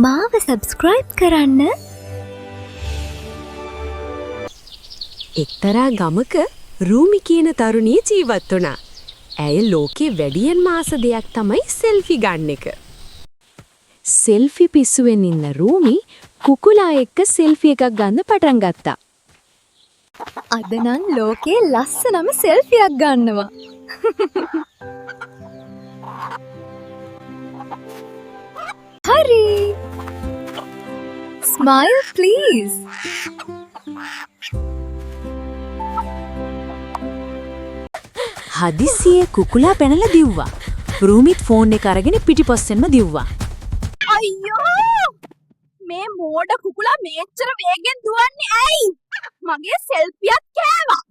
මාව සබස්ක්‍රයිබ් කරන්න. එක්තරා ගමක රූමි කියන තරුණිය ජීවත් වුණා. ඇය ලෝකේ වැඩියෙන් මාස දෙයක් තමයි සෙල්ෆි ගන්න එක. සෙල්ෆි පිස්සුවෙන් ඉන්න රූමි කුකුලා එක්ක සෙල්ෆි එකක් ගන්න පටන් ගත්තා. අද නම් ලෝකේ ලස්සනම සෙල්ෆියක් ගන්නවා. හරි. Smile please. හදිසියේ කුකුලා පැනලා දිව්වා. රූමිත් ෆෝන් එක අරගෙන පිටිපස්සෙන්ම දිව්වා. අයියෝ! මේ මෝඩ කුකුලා මේච්චර වේගෙන් දුවන්නේ ඇයි? මගේ සෙල්ෆියක් කෑවා.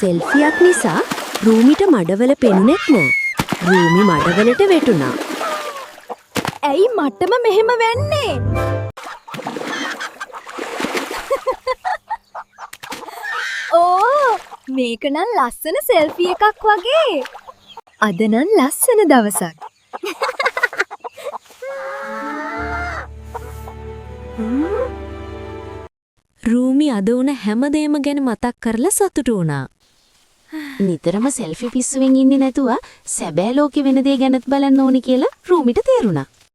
සෙල්ෆියක් නිසා රූමිට මඩවල පෙනුනෙත් නෑ. රූමි මඩවලට වැටුණා. ඇයි මටම මෙහෙම වෙන්නේ? ඕ මේක නම් ලස්සන සෙල්ෆි එකක් වගේ. අද නම් ලස්සන දවසක්. රූමි අද වුණ හැමදේම ගැන මතක් කරලා සතුටු වුණා. නිතරම සෙල්ෆි පිස්සුවෙන් ඉන්නේ නැතුව සැබෑ ලෝකෙ වෙන දේ ගැනත් බලන්න ඕනි කියලා රූමිට තේරුණා.